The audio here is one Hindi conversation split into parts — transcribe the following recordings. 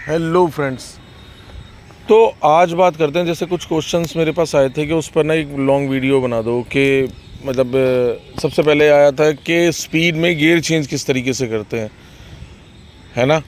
Hello friends. तो आज बात करते हैं, जैसे कुछ क्वेश्चंस मेरे पास आए थे कि उस पर ना एक लॉन्ग वीडियो बना दो कि मतलब सबसे पहले आया था कि स्पीड में गियर चेंज किस तरीके से करते हैं, है ना।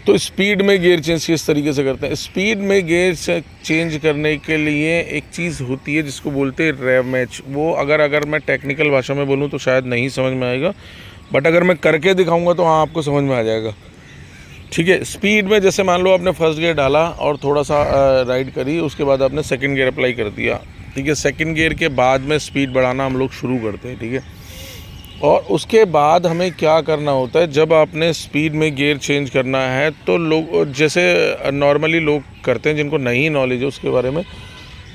तो स्पीड में गियर चेंज किस तरीके से करते हैं। स्पीड में गियर चेंज करने के लिए एक चीज़ होती है जिसको बोलते हैं रेव मैच। वो अगर मैं टेक्निकल भाषा में बोलूँ तो शायद नहीं समझ में आएगा, बट अगर मैं करके दिखाऊंगा तो हाँ आपको समझ में आ जाएगा। ठीक है। स्पीड में जैसे मान लो आपने फर्स्ट गियर डाला और थोड़ा सा राइड करी, उसके बाद आपने सेकंड गियर अप्लाई कर दिया। ठीक है। सेकंड गियर के बाद में स्पीड बढ़ाना हम लोग शुरू करते हैं। ठीक है। और उसके बाद हमें क्या करना होता है, जब आपने स्पीड में गियर चेंज करना है तो लोग जैसे नॉर्मली लोग करते हैं जिनको नहीं नॉलेज है उसके बारे में,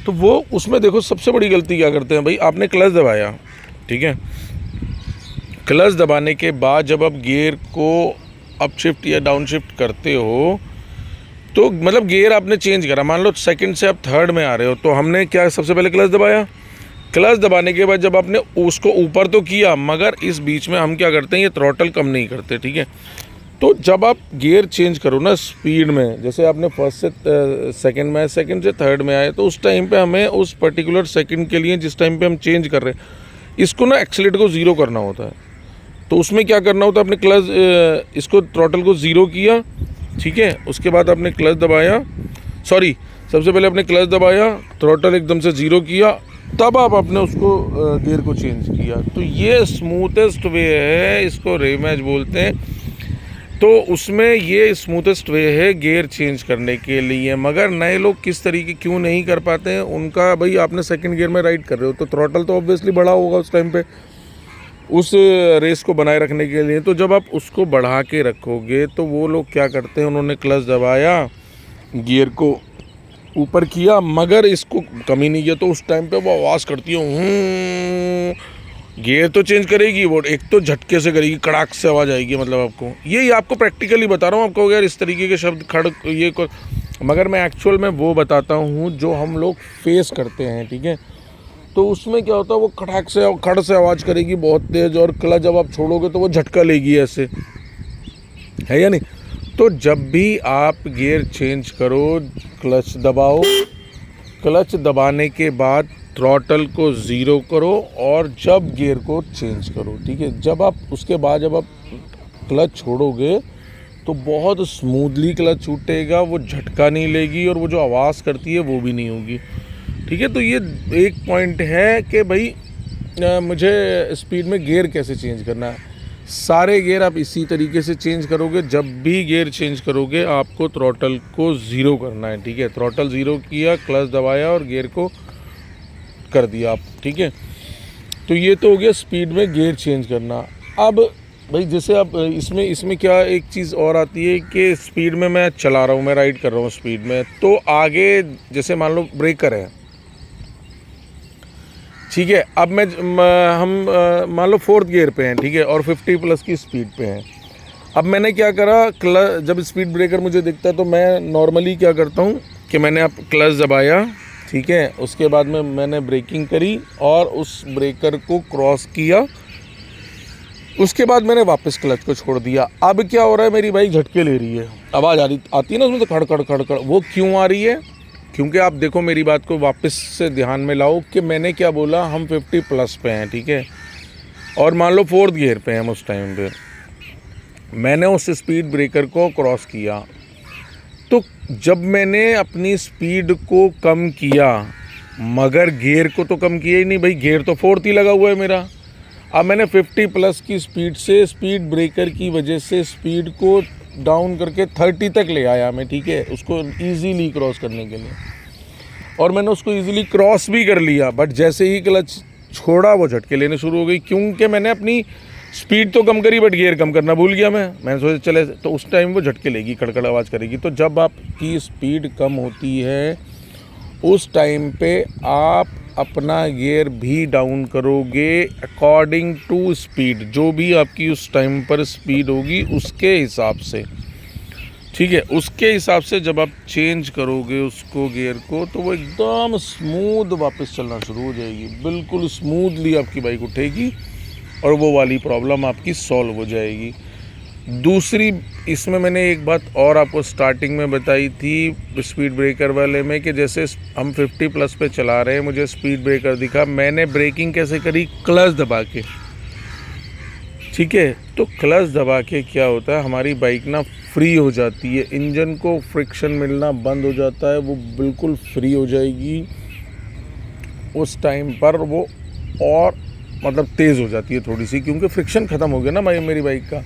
तो वो उसमें देखो सबसे बड़ी गलती क्या करते हैं भाई। आपने क्लच दबाया, ठीक है। क्लच दबाने के बाद जब आप गियर को अप शिफ्ट या डाउन शिफ्ट करते हो तो मतलब गियर आपने चेंज करा, मान लो सेकंड से आप थर्ड में आ रहे हो, तो हमने क्या सबसे पहले क्लच दबाया। क्लच दबाने के बाद जब आपने उसको ऊपर तो किया, मगर इस बीच में हम क्या करते हैं, ये थ्रॉटल कम नहीं करते। ठीक है। तो जब आप गियर चेंज करो ना स्पीड में, जैसे आपने फर्स्ट से सेकंड में आए, सेकंड से थर्ड में आए, तो उस टाइम पे हमें उस पर्टिकुलर सेकंड के लिए जिस टाइम पे हम चेंज कर रहे हैं, इसको ना एक्सीलेटर को ज़ीरो करना होता है। तो उसमें क्या करना होता है, आपने क्लच इसको थ्रॉटल को ज़ीरो किया, ठीक है। उसके बाद आपने क्लच दबाया, सबसे पहले आपने क्लच दबाया, थ्रॉटल एकदम से ज़ीरो किया, तब आप अपने उसको गियर को चेंज किया। तो ये स्मूथेस्ट वे है, इसको रेव मैच बोलते हैं। तो उसमें ये स्मूथेस्ट वे है गियर चेंज करने के लिए। मगर नए लोग किस तरीके क्यों नहीं कर पाते हैं, उनका भाई आपने सेकंड गियर में राइड कर रहे हो तो थ्रॉटल तो ऑब्वियसली बढ़ा होगा उस टाइम पे उस रेस को बनाए रखने के लिए। तो जब आप उसको बढ़ा के रखोगे तो वो लोग क्या करते हैं, उन्होंने क्लच दबाया, गियर को ऊपर किया, मगर इसको कमी नहीं किया, तो उस टाइम पे वो आवाज़ करती है, गियर तो चेंज करेगी वो, एक तो झटके से करेगी, कड़ाक से आवाज़ आएगी। मतलब आपको ये आपको प्रैक्टिकली बता रहा हूँ। आपको यार इस तरीके के शब्द खड़ ये को, मगर मैं एक्चुअल में वो बताता हूँ जो हम लोग फेस करते हैं। ठीक है। तो उसमें क्या होता है, वो खड़ से आवाज़ करेगी बहुत तेज़, और क्लच जब आप छोड़ोगे तो वो झटका लेगी, ऐसे है या नहीं। तो जब भी आप गियर चेंज करो, क्लच दबाओ, क्लच दबाने के बाद थ्रॉटल को ज़ीरो करो और जब गियर को चेंज करो। ठीक है। जब आप उसके बाद जब आप क्लच छोड़ोगे तो बहुत स्मूथली क्लच छूटेगा, वो झटका नहीं लेगी और वो जो आवाज़ करती है वो भी नहीं होगी। ठीक है। तो ये एक पॉइंट है कि भाई मुझे स्पीड में गियर कैसे चेंज करना है। सारे गियर आप इसी तरीके से चेंज करोगे। जब भी गियर चेंज करोगे आपको थ्रॉटल को ज़ीरो करना है। ठीक है। थ्रॉटल ज़ीरो किया, क्लच दबाया और गियर को कर दिया आप। ठीक है। तो ये तो हो गया स्पीड में गियर चेंज करना। अब भाई जैसे अब इसमें क्या एक चीज़ और आती है कि स्पीड में मैं चला रहा हूँ, मैं राइड कर रहा हूँ स्पीड में, तो आगे जैसे मान लो ब्रेकर है, ठीक है। अब हम मान लो फोर्थ गियर पे हैं, ठीक है, और 50+ की स्पीड पे हैं। अब मैंने क्या करा, जब स्पीड ब्रेकर मुझे दिखता है तो मैं नॉर्मली क्या करता हूँ कि मैंने अब क्लच दबाया, ठीक है। उसके बाद में मैंने ब्रेकिंग करी और उस ब्रेकर को क्रॉस किया, उसके बाद मैंने वापस क्लच को छोड़ दिया। अब क्या हो रहा है, मेरी बाइक झटके ले रही है, आवाज़ आती है ना उसमें, तो खड़ खड़ खड़ खड़। वो क्यों आ रही है, क्योंकि आप देखो मेरी बात को वापस से ध्यान में लाओ कि मैंने क्या बोला, हम 50+ पे हैं, ठीक है, और मान लो फोर्थ गियर पे हैं हम उस टाइम पे। मैंने उस स्पीड ब्रेकर को क्रॉस किया, तो जब मैंने अपनी स्पीड को कम किया, मगर गियर को तो कम किया ही नहीं भाई, गियर तो फोर्थ ही लगा हुआ है मेरा। अब मैंने 50+ की स्पीड से स्पीड ब्रेकर की वजह से स्पीड को डाउन करके 30 तक ले आया मैं, ठीक है, उसको इजीली क्रॉस करने के लिए, और मैंने उसको इजीली क्रॉस भी कर लिया। बट जैसे ही क्लच छोड़ा वो झटके लेने शुरू हो गई, क्योंकि मैंने अपनी स्पीड तो कम करी बट गियर कम करना भूल गया मैंने सोचा चले, तो उस टाइम वो झटके लेगी, कड़कड़ आवाज़ करेगी। तो जब आपकी स्पीड कम होती है उस टाइम पे आप अपना गियर भी डाउन करोगे अकॉर्डिंग टू स्पीड, जो भी आपकी उस टाइम पर स्पीड होगी उसके हिसाब से, ठीक है। उसके हिसाब से जब आप चेंज करोगे उसको गियर को, तो वो एकदम स्मूथ वापस चलना शुरू हो जाएगी, बिल्कुल स्मूथली आपकी बाइक उठेगी और वो वाली प्रॉब्लम आपकी सॉल्व हो जाएगी। दूसरी इसमें मैंने एक बात और आपको स्टार्टिंग में बताई थी स्पीड ब्रेकर वाले में कि जैसे हम 50 प्लस पे चला रहे हैं, मुझे स्पीड ब्रेकर दिखा, मैंने ब्रेकिंग कैसे करी, क्लच दबा के। ठीक है, तो क्लच दबा के क्या होता है, हमारी बाइक ना फ्री हो जाती है, इंजन को फ्रिक्शन मिलना बंद हो जाता है, वो बिल्कुल फ्री हो जाएगी उस टाइम पर, वो और मतलब तेज़ हो जाती है थोड़ी सी, क्योंकि फ्रिक्शन ख़त्म हो गया ना मेरी बाइक का।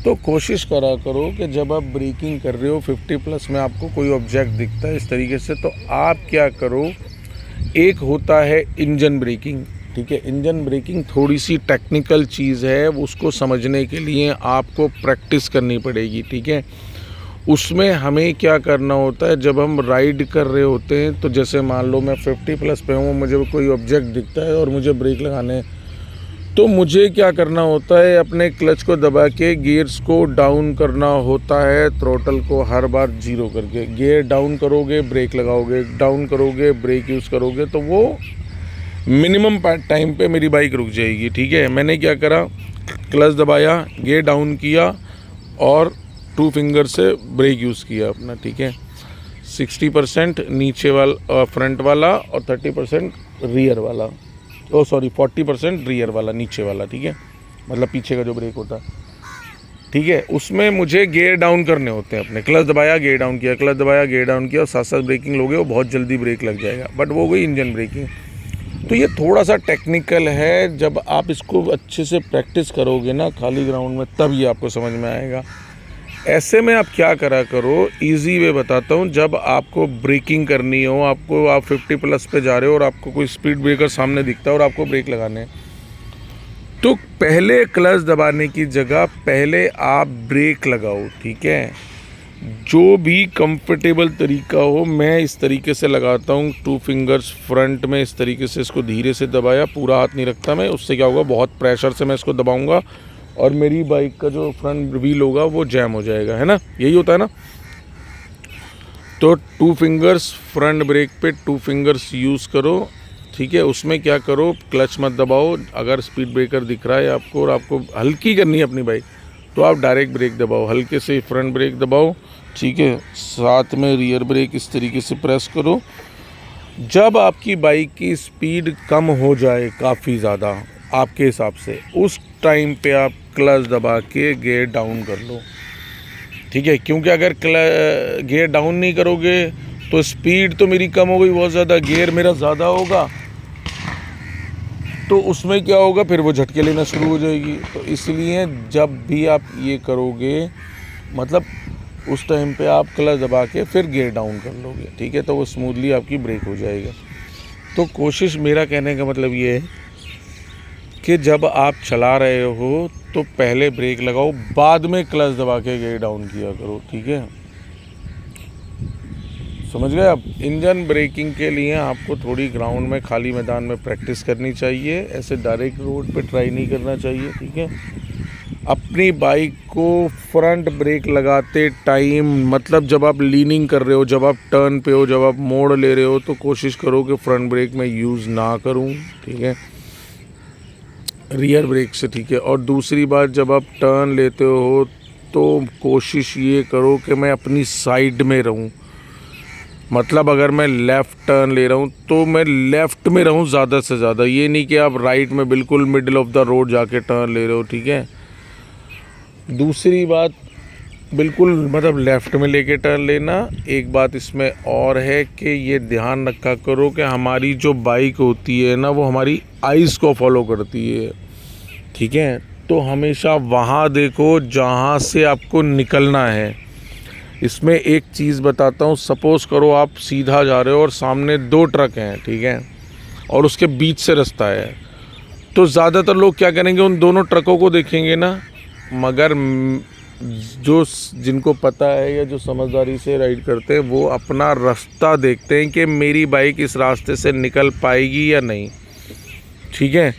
तो कोशिश करा करो कि जब आप ब्रेकिंग कर रहे हो 50 प्लस में आपको कोई ऑब्जेक्ट दिखता है इस तरीके से, तो आप क्या करो, एक होता है इंजन ब्रेकिंग। ठीक है, इंजन ब्रेकिंग थोड़ी सी टेक्निकल चीज़ है, उसको समझने के लिए आपको प्रैक्टिस करनी पड़ेगी। ठीक है, उसमें हमें क्या करना होता है, जब हम राइड कर रहे होते हैं, तो जैसे मान लो मैं 50 प्लस पे हूँ, मुझे कोई ऑब्जेक्ट दिखता है और मुझे ब्रेक लगाने हैं, तो मुझे क्या करना होता है, अपने क्लच को दबा के गियर्स को डाउन करना होता है, थ्रोटल को हर बार 0 करके। गियर डाउन करोगे ब्रेक लगाओगे, डाउन करोगे ब्रेक यूज़ करोगे, तो वो मिनिमम टाइम पे मेरी बाइक रुक जाएगी। ठीक है, मैंने क्या करा, क्लच दबाया, गियर डाउन किया और 2 फिंगर से ब्रेक यूज़ किया अपना। ठीक है, 60% नीचे वाला फ्रंट वाला और 30% रियर वाला, 40% रियर वाला, नीचे वाला। ठीक है, मतलब पीछे का जो ब्रेक होता है। ठीक है, उसमें मुझे गियर डाउन करने होते हैं अपने, क्लच दबाया गियर डाउन किया, क्लच दबाया गियर डाउन किया, और साथ साथ ब्रेकिंग लोगे, वो बहुत जल्दी ब्रेक लग जाएगा, बट वो गई इंजन ब्रेकिंग। तो ये थोड़ा सा टेक्निकल है, जब आप इसको अच्छे से प्रैक्टिस करोगे ना खाली ग्राउंड में, तब ये आपको समझ में आएगा। ऐसे में आप क्या करा करो, इजी वे बताता हूँ, जब आपको ब्रेकिंग करनी हो, आप 50 प्लस पे जा रहे हो और आपको कोई स्पीड ब्रेकर सामने दिखता है और आपको ब्रेक लगाने हैं, तो पहले क्लच दबाने की जगह पहले आप ब्रेक लगाओ। ठीक है, जो भी कंफर्टेबल तरीका हो, मैं इस तरीके से लगाता हूँ, 2 फिंगर्स फ्रंट में इस तरीके से इसको धीरे से दबाया, पूरा हाथ नहीं रखता मैं, उससे क्या होगा, बहुत प्रेशर से मैं इसको दबाऊंगा और मेरी बाइक का जो फ्रंट व्हील होगा वो जैम हो जाएगा, है ना, यही होता है ना। तो 2 फिंगर्स फ्रंट ब्रेक पे 2 फिंगर्स यूज़ करो। ठीक है, उसमें क्या करो, क्लच मत दबाओ, अगर स्पीड ब्रेकर दिख रहा है आपको और आपको हल्की करनी है अपनी बाइक, तो आप डायरेक्ट ब्रेक दबाओ, हल्के से फ्रंट ब्रेक दबाओ। ठीक है, साथ में रियर ब्रेक इस तरीके से प्रेस करो। जब आपकी बाइक की स्पीड कम हो जाए काफ़ी ज़्यादा आपके हिसाब से, उस टाइम पे आप क्लच दबा के गियर डाउन कर लो। ठीक है, क्योंकि अगर गियर डाउन नहीं करोगे तो स्पीड तो मेरी कम हो गई बहुत ज़्यादा, गियर मेरा ज़्यादा होगा, तो उसमें क्या होगा, फिर वो झटके लेना शुरू हो जाएगी। तो इसलिए जब भी आप ये करोगे, मतलब उस टाइम पे आप क्लच दबा के फिर गियर डाउन कर लोगे। ठीक है, तो वो स्मूथली आपकी ब्रेक हो जाएगा। तो कोशिश, मेरा कहने का मतलब ये है कि जब आप चला रहे हो तो पहले ब्रेक लगाओ, बाद में क्लच दबा के गियर डाउन किया करो। ठीक है, समझ गए आप। इंजन ब्रेकिंग के लिए आपको थोड़ी ग्राउंड में, खाली मैदान में प्रैक्टिस करनी चाहिए, ऐसे डायरेक्ट रोड पे ट्राई नहीं करना चाहिए। ठीक है, अपनी बाइक को फ्रंट ब्रेक लगाते टाइम, मतलब जब आप लीनिंग कर रहे हो, जब आप टर्न पे हो, जब आप मोड़ ले रहे हो, तो कोशिश करो कि फ्रंट ब्रेक में यूज़ ना करूं। ठीक है, रियर ब्रेक से। ठीक है, और दूसरी बात, जब आप टर्न लेते हो तो कोशिश ये करो कि मैं अपनी साइड में रहूं, मतलब अगर मैं लेफ़्ट टर्न ले रहा हूँ तो मैं लेफ़्ट में रहूँ ज़्यादा से ज़्यादा, ये नहीं कि आप राइट में बिल्कुल मिडिल ऑफ द रोड जाके टर्न ले रहे हो। ठीक है, दूसरी बात, बिल्कुल मतलब लेफ़्ट में लेके टर्न लेना। एक बात इसमें और है कि ये ध्यान रखा करो कि हमारी जो बाइक होती है ना, वो हमारी आइज़ को फॉलो करती है। ठीक है, तो हमेशा वहाँ देखो जहाँ से आपको निकलना है। इसमें एक चीज़ बताता हूँ, सपोज़ करो आप सीधा जा रहे हो और सामने 2 ट्रक हैं, ठीक है, और उसके बीच से रास्ता है, तो ज़्यादातर लोग क्या करेंगे, उन दोनों ट्रकों को देखेंगे ना, मगर जो जिनको पता है या जो समझदारी से राइड करते हैं, वो अपना रास्ता देखते हैं कि मेरी बाइक इस रास्ते से निकल पाएगी या नहीं। ठीक है,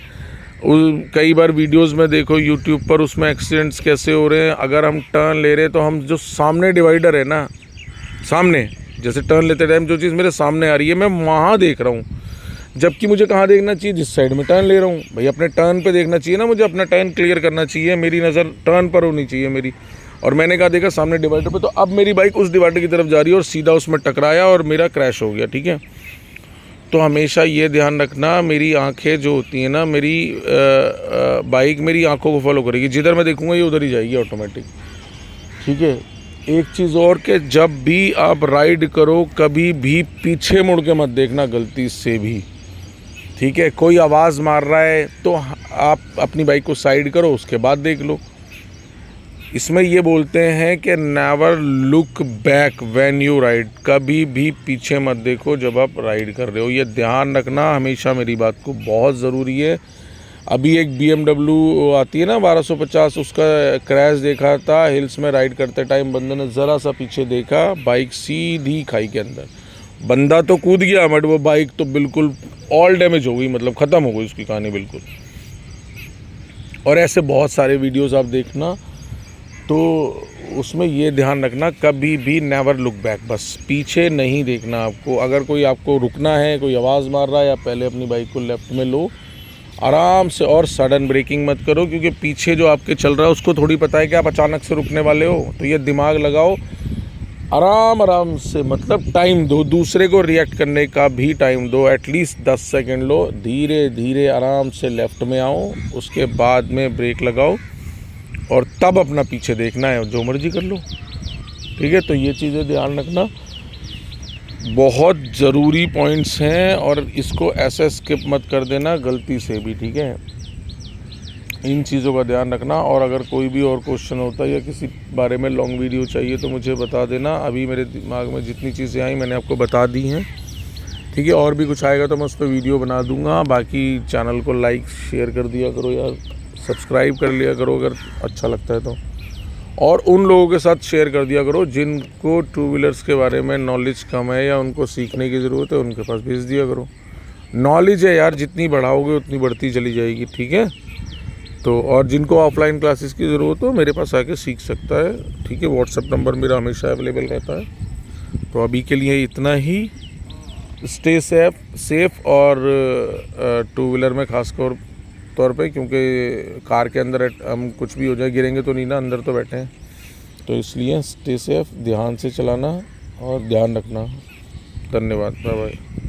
कई बार वीडियोस में देखो यूट्यूब पर, उसमें एक्सीडेंट्स कैसे हो रहे हैं। अगर हम टर्न ले रहे हैं तो हम जो सामने डिवाइडर है ना, सामने जैसे टर्न लेते टाइम जो चीज़ मेरे सामने आ रही है, मैं वहाँ देख रहा हूँ, जबकि मुझे कहाँ देखना चाहिए, जिस साइड में टर्न ले रहा हूँ भाई, अपने टर्न पे देखना चाहिए ना, मुझे अपना टर्न क्लियर करना चाहिए, मेरी नज़र टर्न पर होनी चाहिए मेरी। और मैंने कहा देखा सामने डिवाइडर पे, तो अब मेरी बाइक उस डिवाइडर की तरफ जा रही है और सीधा उसमें टकराया और मेरा क्रैश हो गया, ठीक है। तो हमेशा ये ध्यान रखना, मेरी आंखें जो होती हैं ना, मेरी बाइक मेरी आंखों को फॉलो करेगी, जिधर मैं देखूंगा ये उधर ही जाएगी ऑटोमेटिक, ठीक है। एक चीज़ और कि जब भी आप राइड करो कभी भी पीछे मुड़ के मत देखना गलती से भी, ठीक है। कोई आवाज़ मार रहा है तो आप अपनी बाइक को साइड करो, उसके बाद देख लो। इसमें ये बोलते हैं कि never look back when you ride, कभी भी पीछे मत देखो जब आप राइड कर रहे हो, ये ध्यान रखना हमेशा मेरी बात को, बहुत ज़रूरी है। अभी एक BMW आती है ना 1250, उसका क्रैश देखा था हिल्स में राइड करते टाइम, बंदे ने ज़रा सा पीछे देखा, बाइक सीधी खाई के अंदर, बंदा तो कूद गया बट वो बाइक तो बिल्कुल ऑल डैमेज हो गई, मतलब ख़त्म हो गई उसकी कहानी बिल्कुल। और ऐसे बहुत सारे वीडियोस आप देखना, तो उसमें ये ध्यान रखना कभी भी नेवर लुक बैक, बस पीछे नहीं देखना आपको। अगर कोई आपको रुकना है, कोई आवाज़ मार रहा है, या पहले अपनी बाइक को लेफ़्ट में लो आराम से, और सडन ब्रेकिंग मत करो, क्योंकि पीछे जो आपके चल रहा है उसको थोड़ी पता है कि आप अचानक से रुकने वाले हो। तो ये दिमाग लगाओ, आराम से, मतलब टाइम दो, दूसरे को रिएक्ट करने का भी टाइम दो, एटलीस्ट 10 सेकंड लो, धीरे धीरे आराम से लेफ़्ट में आओ, उसके बाद में ब्रेक लगाओ और तब अपना पीछे देखना है, जो मर्जी कर लो, ठीक है। तो ये चीज़ें ध्यान रखना, बहुत ज़रूरी पॉइंट्स हैं, और इसको ऐसे स्किप मत कर देना गलती से भी, ठीक है। इन चीज़ों का ध्यान रखना। और अगर कोई भी और क्वेश्चन होता है या किसी बारे में लॉन्ग वीडियो चाहिए तो मुझे बता देना। अभी मेरे दिमाग में जितनी चीज़ें आई मैंने आपको बता दी हैं, ठीक है। और भी कुछ आएगा तो मैं उस पर वीडियो बना दूँगा। बाकी चैनल को लाइक शेयर कर दिया करो यार, सब्सक्राइब कर लिया करो अगर अच्छा लगता है तो, और उन लोगों के साथ शेयर कर दिया करो जिनको टू व्हीलर्स के बारे में नॉलेज कम है या उनको सीखने की ज़रूरत है, उनके पास भेज दिया करो। नॉलेज है यार, जितनी बढ़ाओगे उतनी बढ़ती चली जाएगी, ठीक है। तो और जिनको ऑफलाइन क्लासेस की ज़रूरत हो मेरे पास आके सीख सकता है, ठीक है। व्हाट्सएप नंबर मेरा हमेशा अवेलेबल रहता है। तो अभी के लिए इतना ही। स्टे सेफ और टू व्हीलर में खासकर तौर पे, क्योंकि कार के अंदर हम कुछ भी हो जाए, गिरेंगे तो नहीं ना, अंदर तो बैठे हैं, तो इसलिए स्टे सेफ, ध्यान से चलाना और ध्यान रखना। धन्यवाद, बाय बाय।